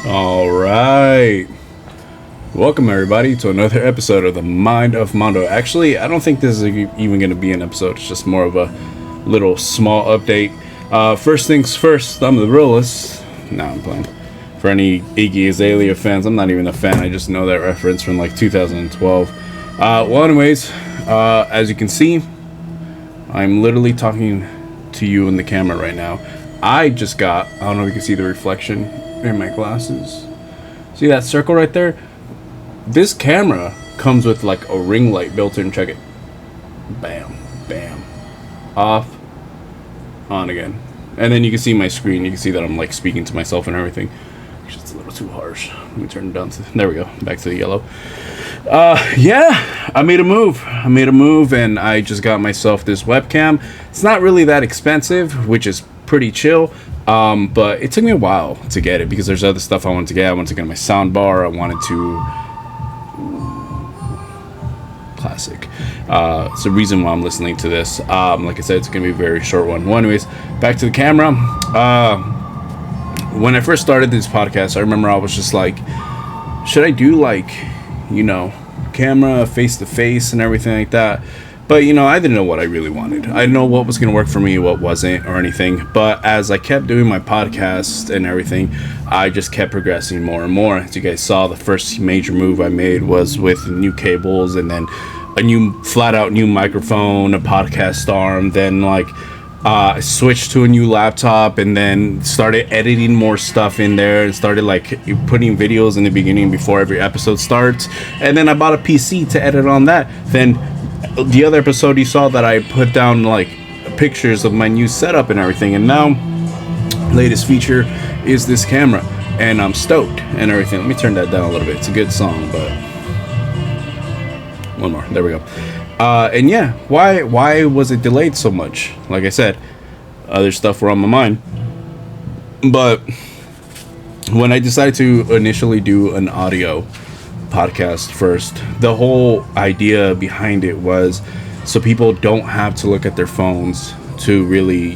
All right. Welcome, everybody, to another episode of the Mind of Mando. Actually, I don't think this is even going to be an episode. It's just more of a little small update. First things first, I'm the realist. Nah, I'm playing. For any Iggy Azalea fans, I'm not even a fan. I just know that reference from like 2012. Anyways, as you can see, I'm literally talking to you in the camera right now. I don't know if you can see the reflection in my glasses. See that circle right there? This camera comes with like a ring light built in. Check it. Bam, bam. Off, on again. And then you can see my screen. You can see that I'm like speaking to myself and everything. Actually, it's a little too harsh. Let me turn it down. There we go. Back to the yellow. Yeah, I made a move and I just got myself this webcam. It's not really that expensive, which is pretty chill. But it took me a while to get it because there's other stuff I wanted to get. I wanted to get my sound bar. I wanted to... Classic. It's the reason why I'm listening to this. Like I said, it's going to be a very short one. Well, anyways, back to the camera. When I first started this podcast, I remember I was just like, should I do like, camera face-to-face and everything like that? But, I didn't know what I really wanted. I didn't know what was going to work for me, what wasn't, or anything. But as I kept doing my podcast and everything, I just kept progressing more and more. As you guys saw, the first major move I made was with new cables and then a flat-out new microphone, a podcast arm. Then, I switched to a new laptop and then started editing more stuff in there and started, putting videos in the beginning before every episode starts. And then I bought a PC to edit on that. Then... the other episode you saw that I put down pictures of my new setup and everything, and now latest feature is this camera and I'm stoked and everything. Let me turn that down a little bit. It's a good song, but one more. There we go. And yeah, why was it delayed so much? Like I said, other stuff were on my mind, but when I decided to initially do an audio podcast first, the whole idea behind it was so people don't have to look at their phones to really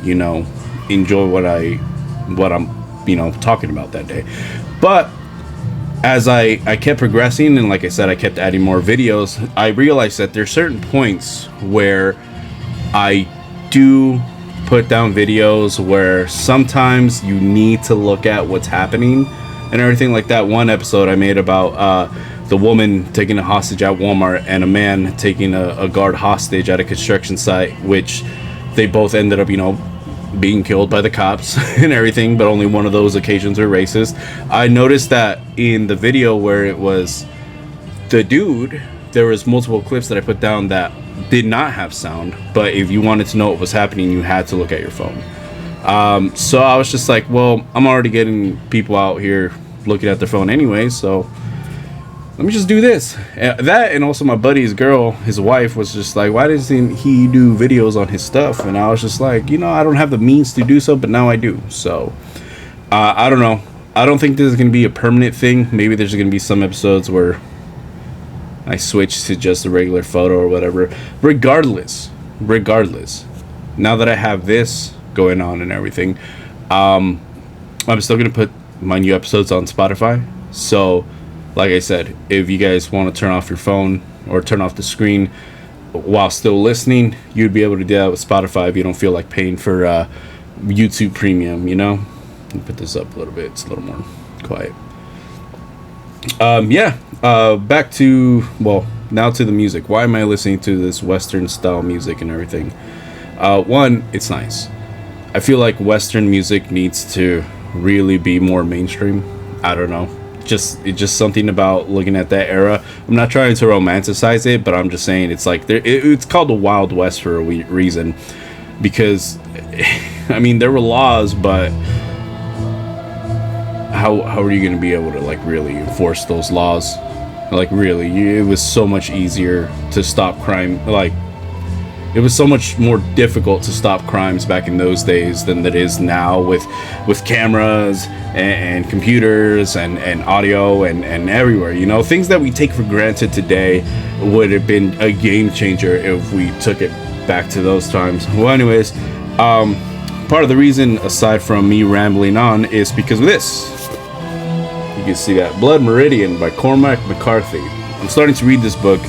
enjoy what I'm talking about that day. But as I kept progressing and like I said, I kept adding more videos, I realized that there's certain points where I do put down videos where sometimes you need to look at what's happening and everything like that. One episode I made about the woman taking a hostage at Walmart and a man taking a guard hostage at a construction site, which they both ended up, being killed by the cops and everything, but only one of those occasions were racist. I noticed that in the video where it was the dude, there was multiple clips that I put down that did not have sound, but if you wanted to know what was happening, you had to look at your phone. So I was just like, well, I'm already getting people out here looking at their phone anyway, so let me just do this. That, and also my buddy's girl, his wife, was just like, why doesn't he do videos on his stuff? And I was just like, I don't have the means to do so, but now I do. So I don't know. I don't think this is going to be a permanent thing. Maybe there's going to be some episodes where I switch to just a regular photo or whatever. Regardless, now that I have this going on and everything, I'm still going to put my new episodes on Spotify. So like I said, if you guys want to turn off your phone or turn off the screen while still listening, you'd be able to do that with Spotify if you don't feel like paying for YouTube Premium, Let me put this up a little bit. It's a little more quiet. Back to, now to the music. Why am I listening to this Western style music and everything? One, it's nice. I feel like Western music needs to really be more mainstream. I don't know. It's just something about looking at that era. I'm not trying to romanticize it, but I'm just saying it's like it's called the Wild West for a reason, because there were laws, but how are you going to be able to really enforce those laws? It was so much easier to stop crime. It was so much more difficult to stop crimes back in those days than it is now with cameras and computers and audio and everywhere. Things that we take for granted today would have been a game changer if we took it back to those times. Well, anyways, part of the reason, aside from me rambling on, is because of this. You can see that. Blood Meridian by Cormac McCarthy. I'm starting to read this book.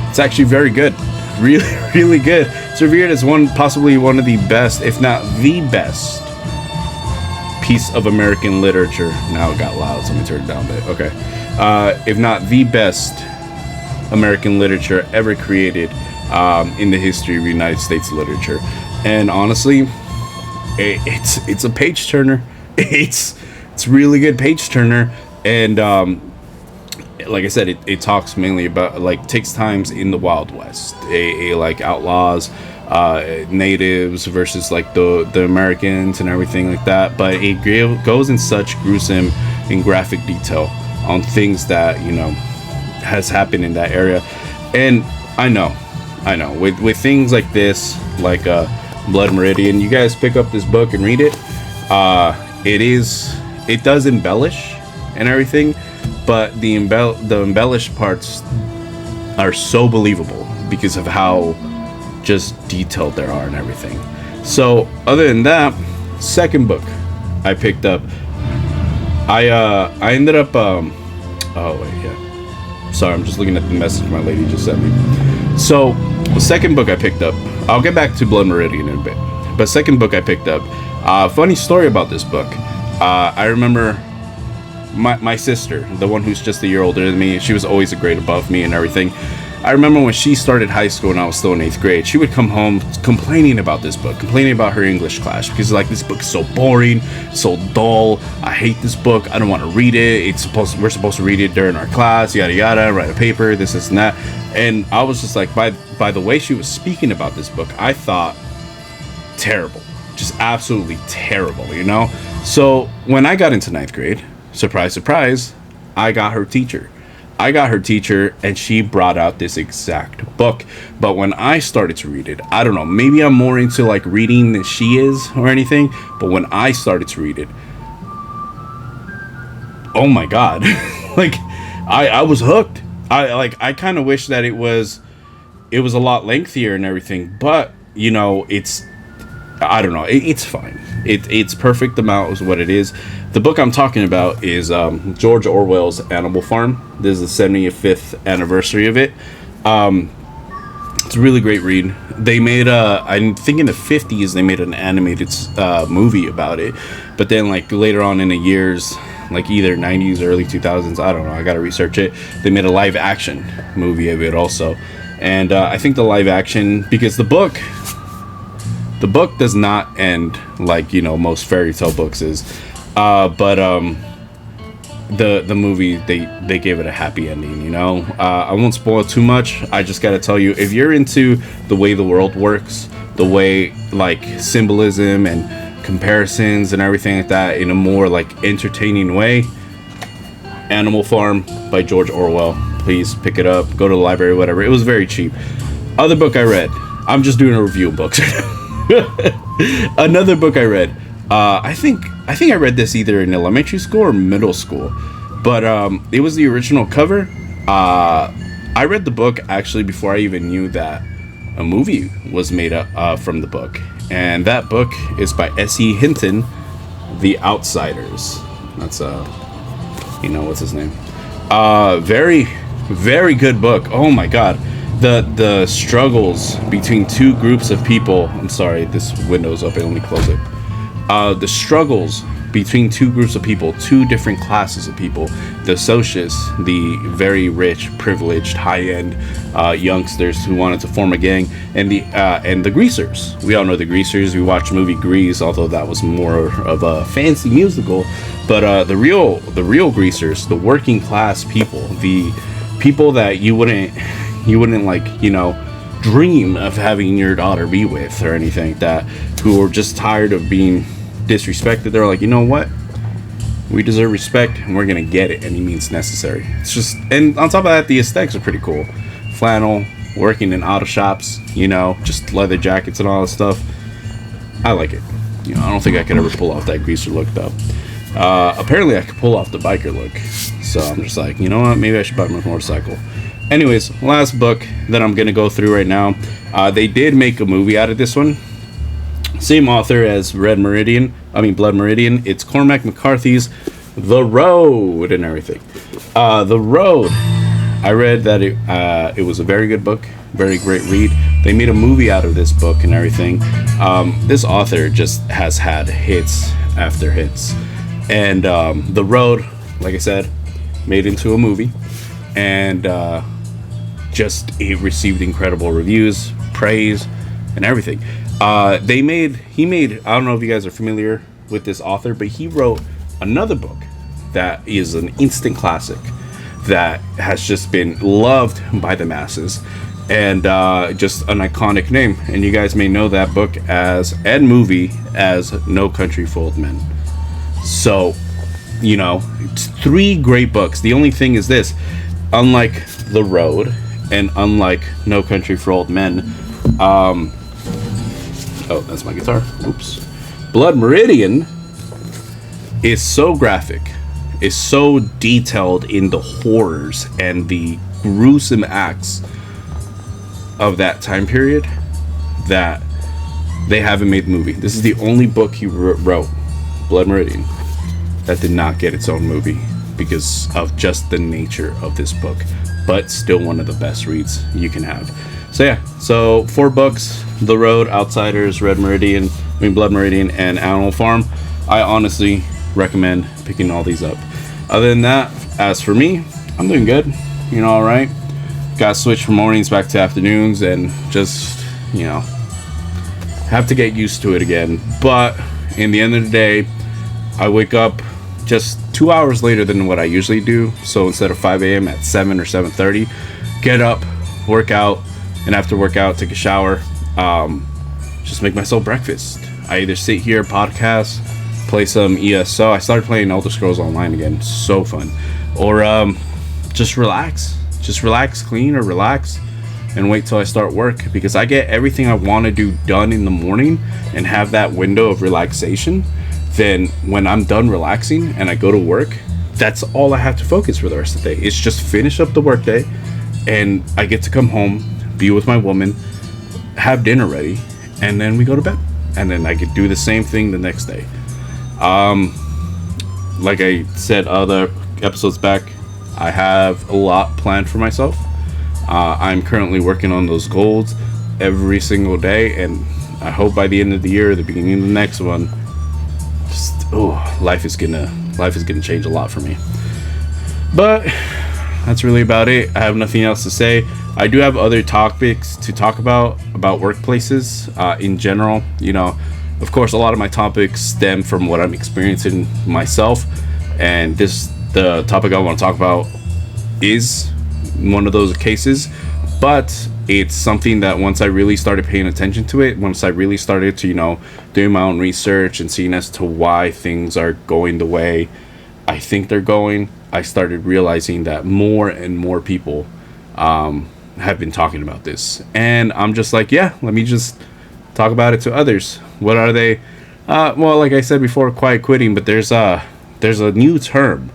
It's actually very good. Really, really good. It's revered as possibly one of the best, if not the best, piece of American literature. Now it got loud, so let me turn it down a bit. Okay. If not the best American literature ever created in the history of United States literature. And honestly, it's a page turner. It's really good page turner. And like I said, it talks mainly about like takes times in the Wild West, like outlaws, natives versus like the Americans and everything like that. But it goes in such gruesome and graphic detail on things that, you know, has happened in that area. And I know with things like this, like Blood Meridian, you guys pick up this book and read it. It does embellish and everything, but the embellished parts are so believable because of how just detailed there are and everything. So other than that, second book I picked up, I ended up oh wait, yeah, sorry, I'm just looking at the message my lady just sent me. So the second book I picked up, I'll get back to Blood Meridian in a bit, but second book I picked up, funny story about this book. I remember my sister, the one who's just a year older than me, she was always a grade above me and everything. I remember when she started high school and I was still in 8th grade, she would come home complaining about this book, complaining about her English class, because like, this book is so boring, so dull, I hate this book, I don't want to read it, we're supposed to read it during our class, yada yada, write a paper, this and that. And I was just like, by the way she was speaking about this book, I thought terrible, just absolutely terrible, you know. So when I got into 9th grade, surprise, surprise, I got her teacher, and she brought out this exact book. But when I started to read it, I don't know, maybe I'm more into like reading than she is or anything, but when I started to read it, oh my god, like I was hooked. I kind of wish that it was a lot lengthier and everything, but you know, I don't know, it's fine. It's perfect amount is what it is. The book I'm talking about is George Orwell's Animal Farm. This is the 75th anniversary of it. It's a really great read. They made I think in the 50s they made an animated movie about it, but then like later on in the years, like either 90s or early 2000s, I don't know, I gotta research it, they made a live action movie of it also. And I think the live action, because the book does not end like, you know, most fairy tale books is, but the movie, they gave it a happy ending, you know. I won't spoil too much. I just gotta tell you, if you're into the way the world works, the way like symbolism and comparisons and everything like that in a more like entertaining way, Animal Farm by George Orwell, please pick it up, go to the library, whatever. It was very cheap. Other book I read, I'm just doing a review of books. Another book I read, I think I read this either in elementary school or middle school, but it was the original cover. I read the book actually before I even knew that a movie was made up from the book, and that book is by S.E. Hinton, The Outsiders. That's you know, what's his name? Very, very good book. Oh my god. The struggles between two groups of people. I'm sorry, this window's open, let me close it. The struggles between two groups of people, two different classes of people, the socius, the very rich, privileged, high-end youngsters who wanted to form a gang, and the greasers. We all know the greasers. We watched the movie Grease, although that was more of a fancy musical. But the real greasers, the working class people, the people that you wouldn't like, you know, dream of having your daughter be with or anything like that, who are just tired of being disrespected. They're like, you know what, we deserve respect and we're gonna get it any means necessary. It's just, and on top of that, the aesthetics are pretty cool. Flannel, working in auto shops, you know, just leather jackets and all that stuff. I like it. You know, I don't think I could ever pull off that greaser look though. Apparently I could pull off the biker look, so I'm just like, you know what, maybe I should buy my motorcycle. Anyways, last book that I'm gonna go through right now. They did make a movie out of this one. Same author as Blood Meridian. It's Cormac McCarthy's The Road and everything. The Road. I read that it was a very good book, very great read. They made a movie out of this book and everything. This author just has had hits after hits, and The Road, like I said, made into a movie, and just it received incredible reviews, praise, and everything. He made. I don't know if you guys are familiar with this author, but he wrote another book that is an instant classic that has just been loved by the masses, and just an iconic name. And you guys may know that book as and movie as No Country for Old Men. So, it's three great books. The only thing is this: unlike The Road and unlike No Country for Old Men, oh, that's my guitar. Oops. Blood Meridian is so graphic, is so detailed in the horrors and the gruesome acts of that time period that they haven't made the movie. This is the only book he wrote, Blood Meridian, that did not get its own movie because of just the nature of this book, but still one of the best reads you can have. So yeah, so 4 books: The Road, Outsiders, Blood Meridian, and Animal Farm. I honestly recommend picking all these up. Other than that, as for me, I'm doing good, all right. Got switched from mornings back to afternoons, and just have to get used to it again. But in the end of the day, I wake up just 2 hours later than what I usually do. So instead of 5 a.m. at 7 or 7:30, get up, work out, and after workout, take a shower, just make myself breakfast. I either sit here, podcast, play some ESO. I started playing Elder Scrolls Online again. So fun. Or just relax. Just relax, clean, or relax, and wait till I start work, because I get everything I want to do done in the morning and have that window of relaxation. Then when I'm done relaxing and I go to work, that's all I have to focus for the rest of the day. It's just finish up the workday, and I get to come home, be with my woman, have dinner ready, and then we go to bed. And then I could do the same thing the next day. Like I said other episodes back, I have a lot planned for myself. I'm currently working on those goals every single day, and I hope by the end of the year, the beginning of the next one, life is gonna change a lot for me. But that's really about it. I have nothing else to say. I do have other topics to talk about workplaces in general. Of course, a lot of my topics stem from what I'm experiencing myself, and the topic I want to talk about is one of those cases. But it's something that once I really started paying attention to it, once I really started to doing my own research and seeing as to why things are going the way I think they're going, I started realizing that more and more people have been talking about this, and I'm just like, yeah, let me just talk about it to others. What are they? Well, like I said before, quiet quitting, but there's a new term.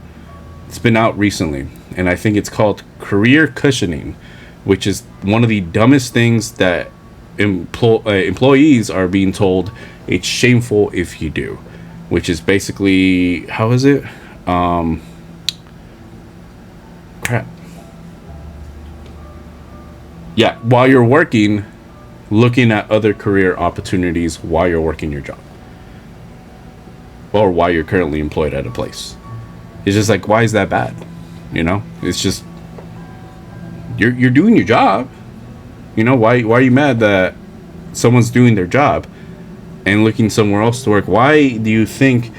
It's been out recently, and I think it's called career cushioning, which is one of the dumbest things that employees are being told it's shameful if you do, which is basically, how is it? Crap. Yeah, while you're working, looking at other career opportunities while you're working your job, or while you're currently employed at a place. It's just like, why is that bad? It's just you're doing your job. Why are you mad that someone's doing their job and looking somewhere else to work? Why do you think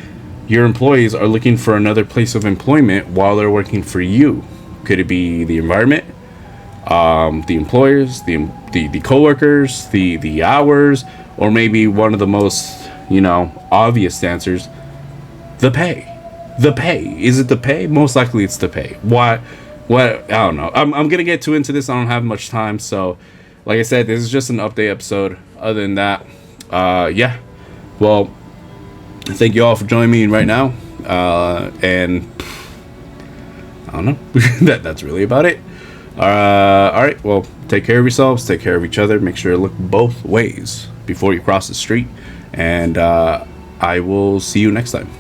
your employees are looking for another place of employment while they're working for you? Could it be the environment, the employers, the coworkers, the hours, or maybe one of the most obvious answers, the pay? The pay. Is it the pay? Most likely it's the pay. Why? What? I don't know. I'm gonna get too into this. I don't have much time. So, like I said, this is just an update episode. Other than that, yeah. Well, thank you all for joining me right now. And I don't know. That's really about it. All right. Well, take care of yourselves. Take care of each other. Make sure to look both ways before you cross the street. And I will see you next time.